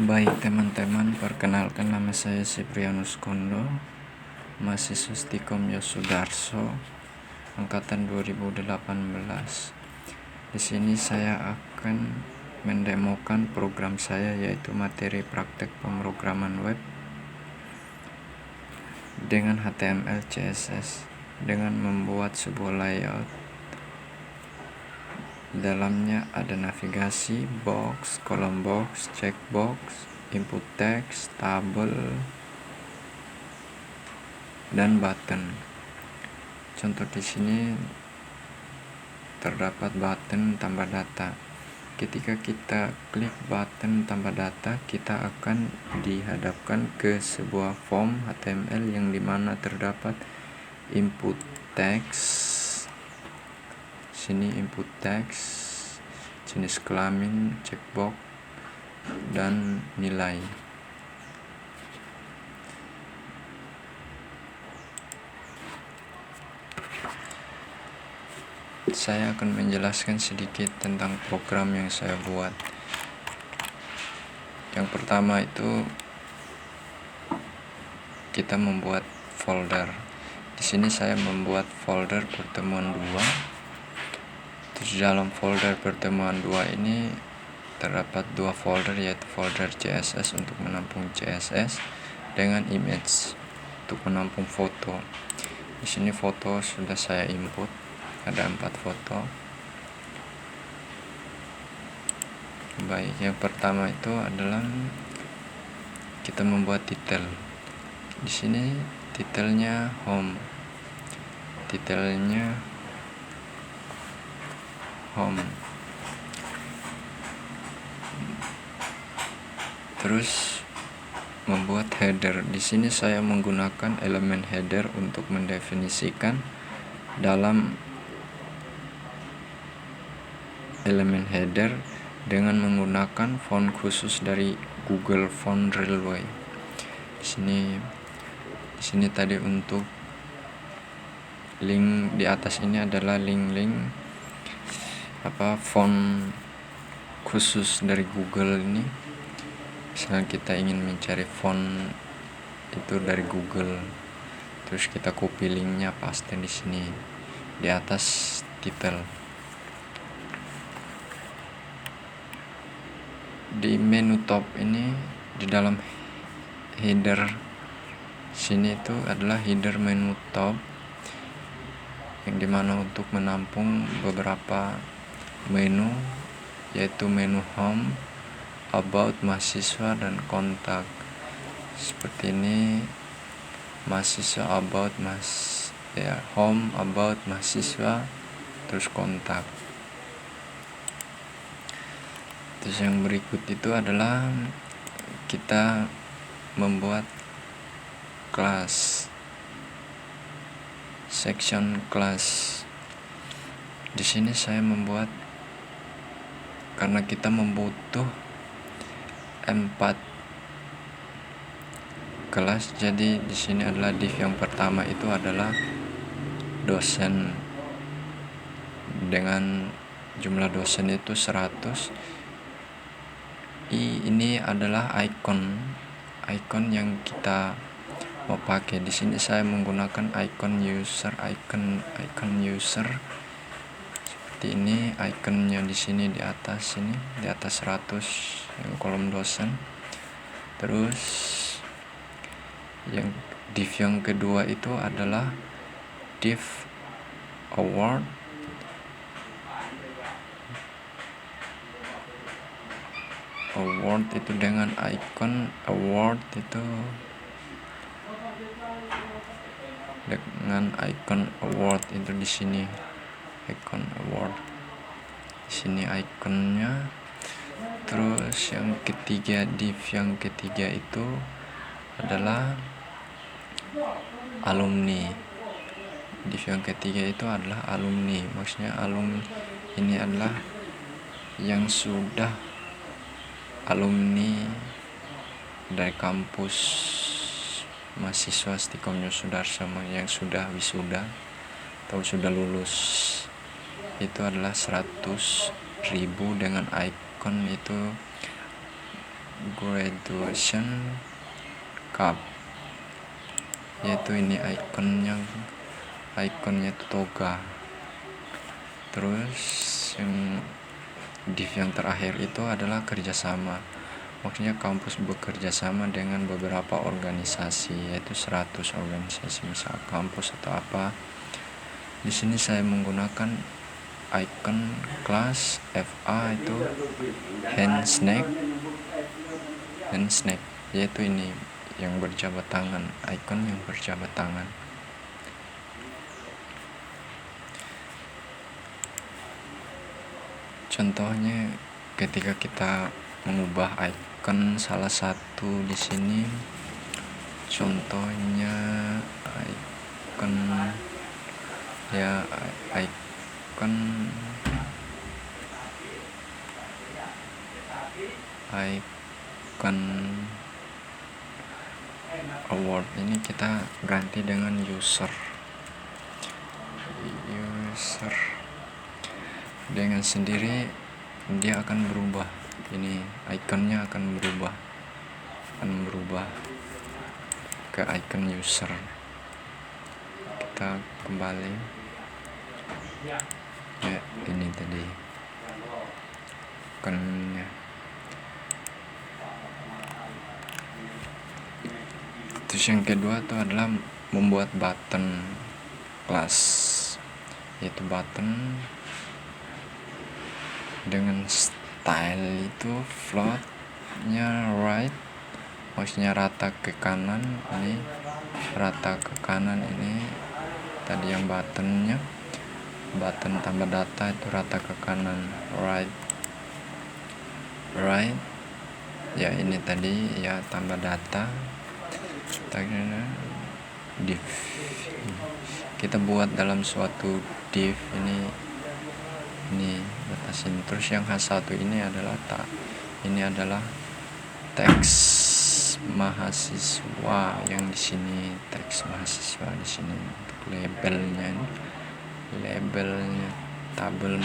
Baik teman-teman, perkenalkan nama saya Siprianus Kondo, mahasiswa Stikom Yosudarso, angkatan 2018. Di sini saya akan mendemokan program saya, yaitu materi praktek pemrograman web dengan HTML CSS dengan membuat sebuah layout. Dalamnya ada navigasi, box, kolom box, checkbox, input text, tabel, dan button. Contoh di sini terdapat button tambah data. Ketika kita klik button tambah data, kita akan dihadapkan ke sebuah form HTML yang dimana terdapat input text. Sini input text, jenis kelamin, checkbox, dan nilai. Saya akan menjelaskan sedikit tentang program yang saya buat. Yang pertama itu kita membuat folder. Di sini saya membuat folder pertemuan 2. Terus dalam folder pertemuan 2 ini terdapat 2 folder, yaitu folder CSS untuk menampung CSS dengan image untuk menampung foto. Di sini foto sudah saya input, ada 4 foto. Baik, yang pertama itu adalah kita membuat titel. Di sini titelnya home. Terus membuat header. Di sini saya menggunakan elemen header untuk mendefinisikan dalam elemen header dengan menggunakan font khusus dari Google Font Railway. Di sini tadi untuk link di atas ini adalah link font khusus dari Google ini. Misalnya kita ingin mencari font itu dari Google, terus kita copy linknya, paste di sini di atas titel. Di menu top ini, di dalam header sini itu adalah header menu top, yang dimana untuk menampung beberapa menu, yaitu menu home, about, mahasiswa, dan kontak. Seperti ini, mahasiswa, about, home, about, mahasiswa, terus kontak. Terus yang berikut itu adalah kita membuat kelas, section kelas. Di sini saya membuat, karena kita membutuh 4 kelas, jadi di sini adalah div yang pertama itu adalah dosen dengan jumlah dosen itu 100. Ini adalah icon yang kita mau pakai. Di sini saya menggunakan icon user. Seperti ini ikonnya di sini di atas 100 yang kolom dosen. Terus yang div yang kedua itu adalah div award. Itu dengan icon award itu di sini icon award. Di sini ikonnya. Terus yang ketiga, div yang ketiga itu adalah alumni. Div yang ketiga itu adalah alumni. Maksudnya alumni ini adalah yang sudah alumni dari kampus mahasiswa Stikom Yosudarso, yang sudah wisuda atau sudah lulus. Itu adalah 100.000 dengan icon itu graduation cup, yaitu ini ikonnya toga. Terus yang div yang terakhir itu adalah kerjasama, maksudnya kampus bekerja sama dengan beberapa organisasi, yaitu 100 organisasi, misal kampus atau apa. Di sini saya menggunakan icon kelas FA itu hand snake, yaitu ini yang berjabat tangan, icon yang berjabat tangan. Contohnya ketika kita mengubah icon salah satu di sini, contohnya icon award ini kita ganti dengan user dengan sendiri, dia akan berubah, ini ikonnya akan berubah ke icon user. Kita kembali ya, ini tadi ikonnya. Terus yang kedua itu adalah membuat button kelas, yaitu button dengan style itu floatnya right, maksudnya rata ke kanan. Ini rata ke kanan, ini tadi yang button tambah data itu rata ke kanan, right ya. Ini tadi ya tambah data, div kita buat dalam suatu div ini batasin. Terus yang satu ini adalah teks mahasiswa, yang di sini teks mahasiswa di sini. Untuk labelnya tabel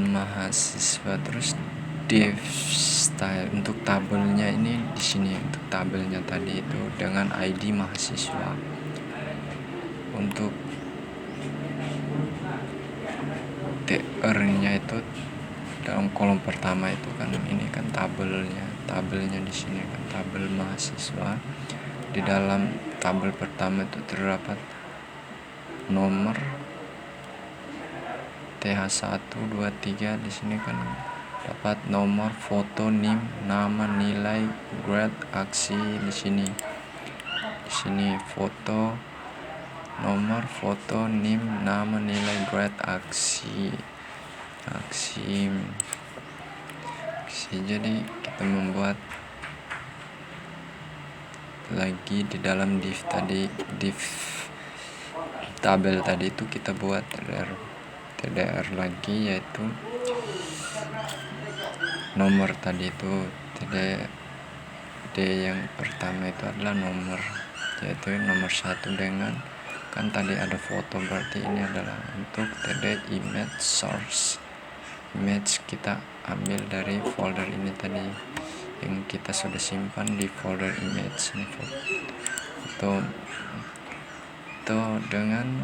mahasiswa. Terus div style untuk tabelnya ini di sini, untuk tabelnya tadi itu dengan ID mahasiswa. Untuk tr-nya itu dalam kolom pertama itu kan, ini kan tabelnya di sini kan, tabel mahasiswa. Di dalam tabel pertama itu terdapat nomor TH1, 2, 3. Di sini kan dapat nomor, foto, NIM, nama, nilai, grade, aksi. Di sini foto, nomor, foto, NIM, nama, nilai, grade, aksi. Jadi kita membuat lagi di dalam div tabel tadi itu kita buat TDR lagi, yaitu nomor tadi itu TD yang pertama itu adalah nomor, yaitu nomor 1 dengan kan tadi ada foto, berarti ini adalah untuk TD image source. Image kita ambil dari folder ini tadi yang kita sudah simpan di folder image. Ini foto dengan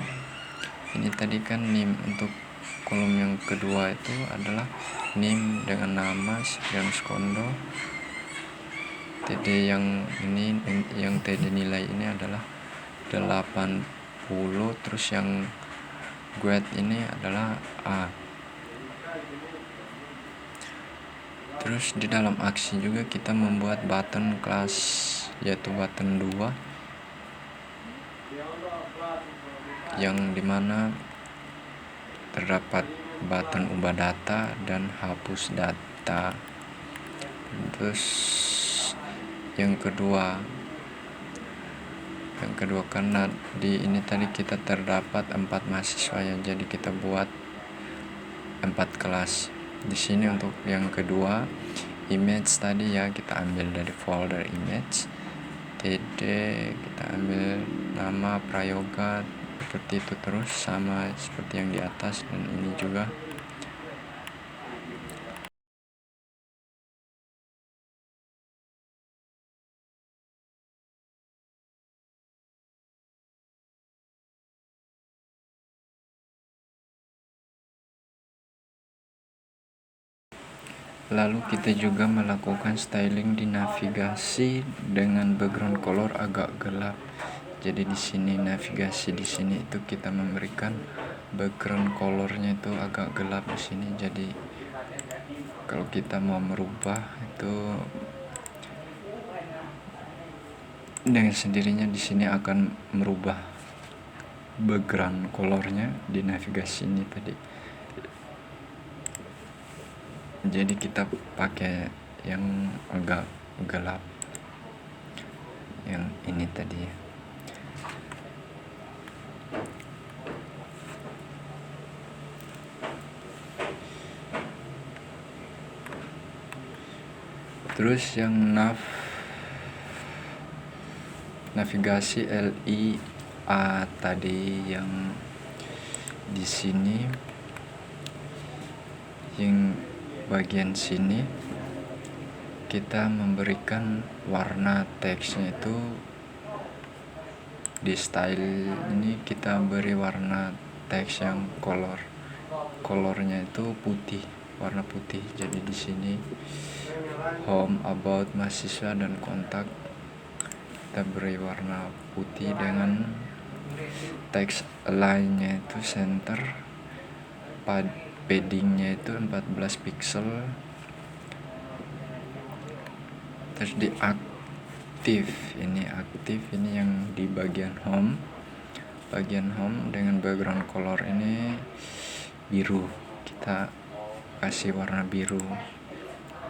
ini tadi kan NIM. Untuk kolom yang kedua itu adalah NIM dengan nama sekian skondo. TD yang ini, yang TD nilai ini adalah 80. Terus yang grade ini adalah A. Terus di dalam aksi juga kita membuat button kelas, yaitu button 2, yang dimana terdapat button ubah data dan hapus data. Terus yang kedua karena di ini tadi kita terdapat 4 mahasiswa ya, jadi kita buat 4 kelas. Di sini untuk yang kedua image tadi ya, kita ambil dari folder image, TD kita ambil nama Prayoga, seperti itu terus sama seperti yang di atas. Dan ini juga Lalu kita juga melakukan styling di navigasi dengan background color agak gelap. Jadi di sini navigasi di sini itu kita memberikan background colornya itu agak gelap di sini. Jadi kalau kita mau merubah itu dengan sendirinya di sini akan merubah background colornya di navigasi ini tadi. Jadi kita pakai yang agak gelap, yang ini tadi. Terus yang navigasi LIA tadi yang di sini, yang bagian sini kita memberikan warna teksnya itu di style ini kita beri warna teks yang colornya itu putih, warna putih. Jadi di sini home, about, mahasiswa, dan kontak kita beri warna putih dengan teks align-nya itu center, paddingnya itu 14 pixel. Terus di aktif ini yang di bagian home dengan background color ini biru, kita kasih warna biru.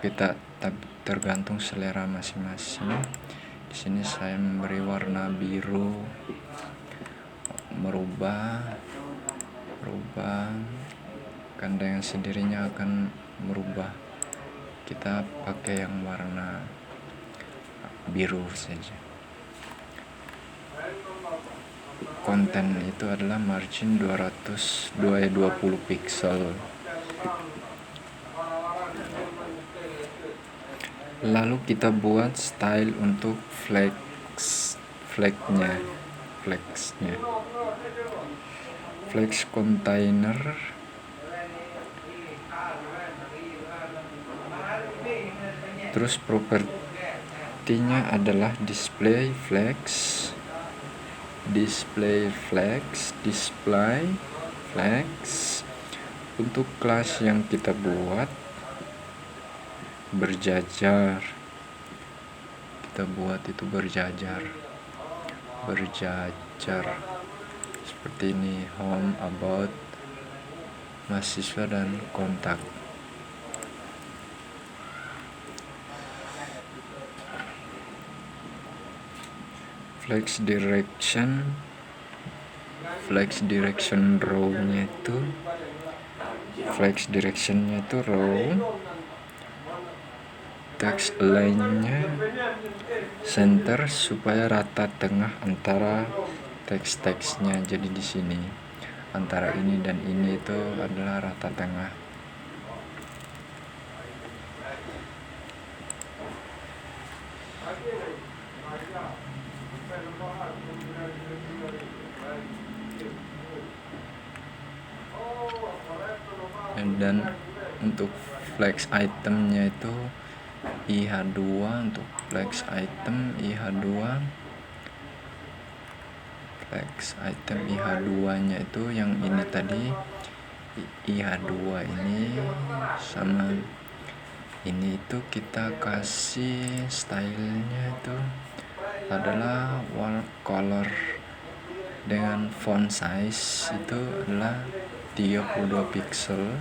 Kita tergantung selera masing-masing. Di sini saya memberi warna biru, merubah kan dengan sendirinya akan merubah. Kita pakai yang warna biru saja. Konten itu adalah margin 20 pixel. Lalu kita buat style untuk flexnya. Flex container. Terus propertinya adalah display flex. Untuk kelas yang kita buat berjajar, seperti ini: home, about, mahasiswa, dan kontak. Flex direction row-nya itu row, text align-nya center supaya rata tengah antara teks-teksnya. Jadi di sini antara ini dan ini itu adalah rata tengah. Dan untuk flex itemnya itu IH2. Untuk flex item IH2 nya itu yang ini tadi, IH2 ini sama ini itu kita kasih stylenya itu adalah wall color dengan font size itu adalah 32 pixel.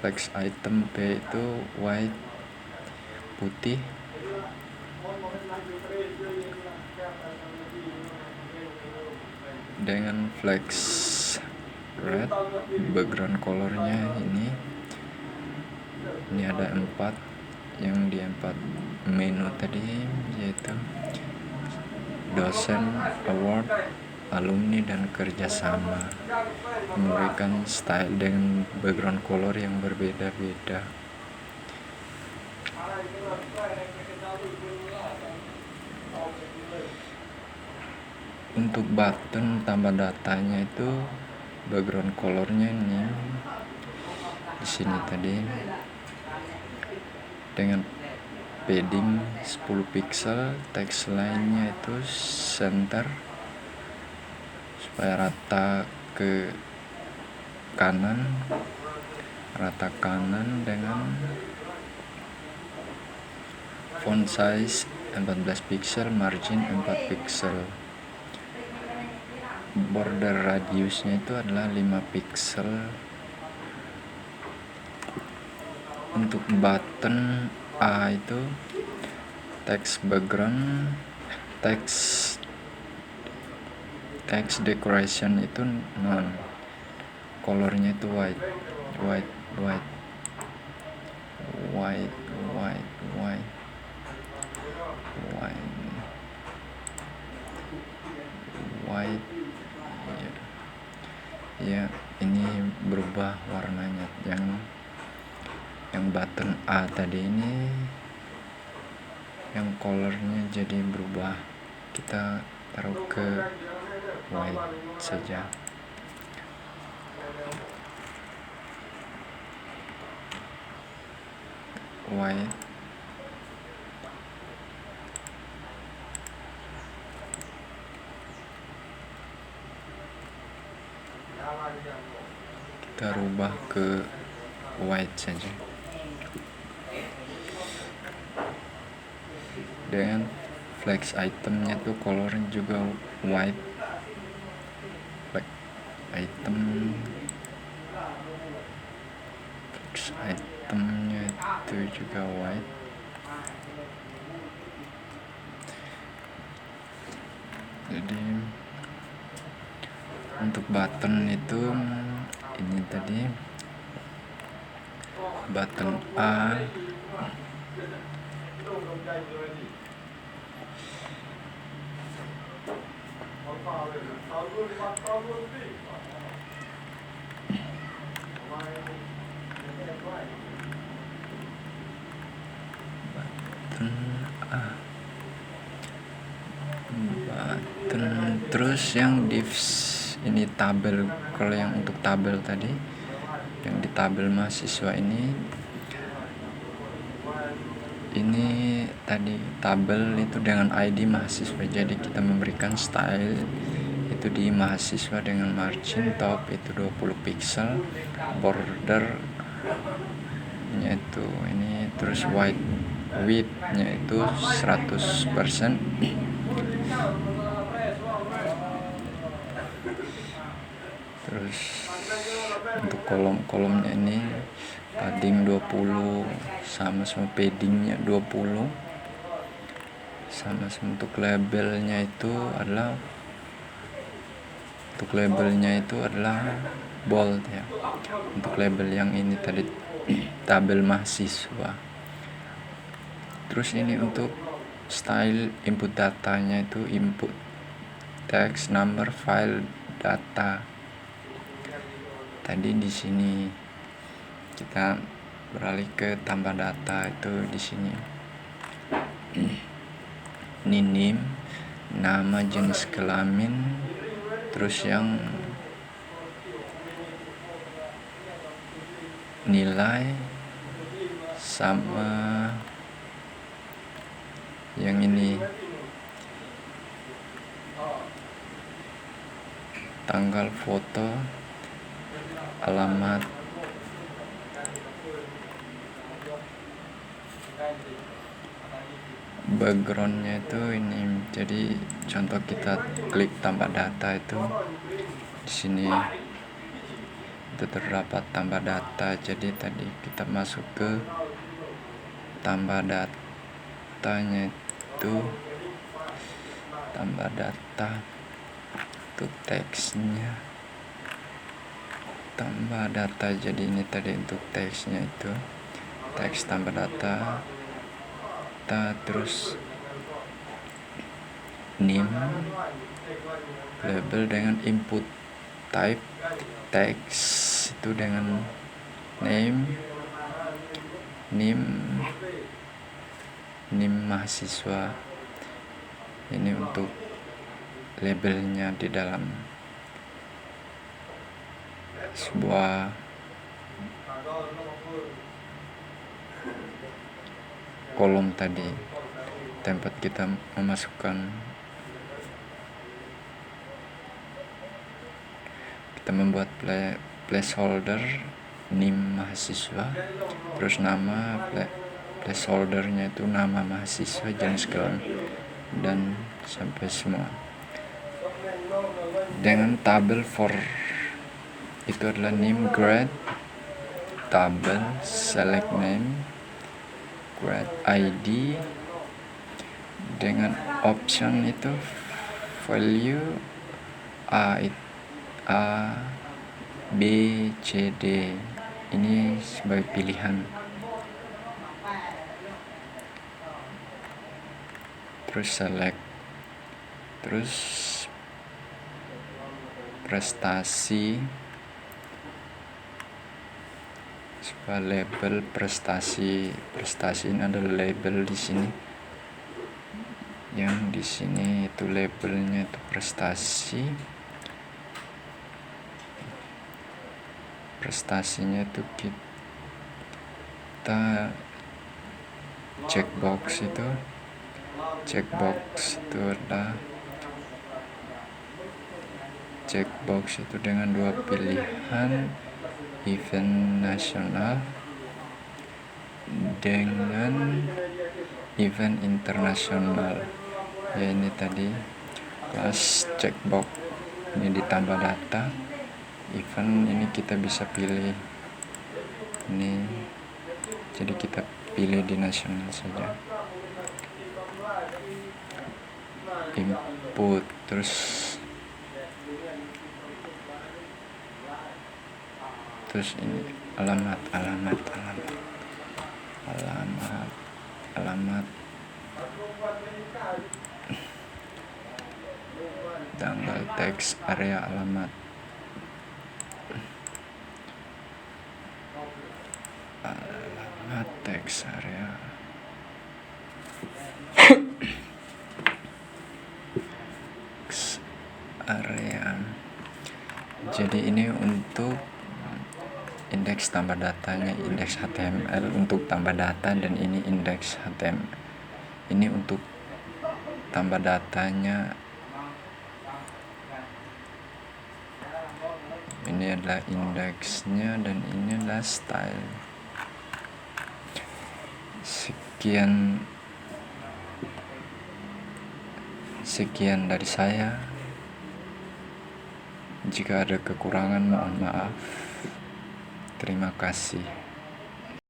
Flex item P itu white, putih. Dengan flex red, background colornya ini ada 4, yang di 4 menu tadi, yaitu dosen, award, alumni, dan kerjasama. Memberikan style dengan background color yang berbeda-beda. Untuk button tambah datanya itu background colornya ini di sini tadi dengan padding 10 pixel, teks lainnya itu center supaya rata ke kanan, rata kanan dengan font size 14 pixel, margin 4 pixel. Border radiusnya itu adalah 5 pixel. Untuk button A itu text background, text decoration itu none, colornya itu white. Ya, ini berubah warnanya. Yang button A tadi ini yang colornya jadi berubah, kita taruh ke white saja. White, kita rubah ke white saja. Dan flex itemnya tuh colornya juga white. Flex itemnya itu juga white. Jadi untuk button itu ini tadi button A terus yang divs ini tabel. Kalau yang untuk tabel tadi, yang di tabel mahasiswa ini tadi tabel itu dengan ID mahasiswa, jadi kita memberikan style itu di mahasiswa dengan margin top itu 20 pixel, border nya itu ini, terus width-nya itu 100%. Terus untuk kolom-kolomnya ini padding 20 sama paddingnya 20 sama. Untuk labelnya itu adalah bold ya. Untuk label yang ini tadi tabel mahasiswa. Terus ini untuk style input datanya itu input text, number, file, data. Tadi di sini kita beralih ke tambah data itu di sini. Ini name, nama, jenis kelamin, terus yang nilai sama yang ini tanggal, foto, alamat. Backgroundnya itu ini, jadi contoh kita klik tambah data itu di sini itu terdapat tambah data. Jadi tadi kita masuk ke tambah datanya itu tambah data untuk teksnya tambah data. Jadi ini tadi untuk teksnya itu teks tambah data, terus name, label dengan input type, text itu dengan name mahasiswa. Ini untuk labelnya di dalam sebuah kolom tadi, tempat kita membuat placeholder NIM mahasiswa, terus nama placeholdernya itu nama mahasiswa, jenis kelamin, dan sampai semua. Dengan tabel for itu adalah name, grade, tabel, select name, grade ID, dengan option itu value A, B, C, D, ini sebagai pilihan. Terus select, terus prestasi, sebuah label prestasi ini ada label di sini, yang di sini itu labelnya itu prestasinya itu kita checkbox itu adalah checkbox itu dengan dua pilihan, event nasional dengan event internasional. Ya, ini tadi kelas checkbox ini ditambah data, event ini kita bisa pilih ini, jadi kita pilih di nasional saja. Input, terus ini alamat, tanggal, teks area, alamat, teks area. Jadi ini untuk indeks tambah datanya, indeks HTML untuk tambah data, dan ini indeks HTML. Ini untuk tambah datanya. Ini adalah indeksnya dan ini adalah style. Sekian dari saya. Jika ada kekurangan, mohon maaf. Terima kasih.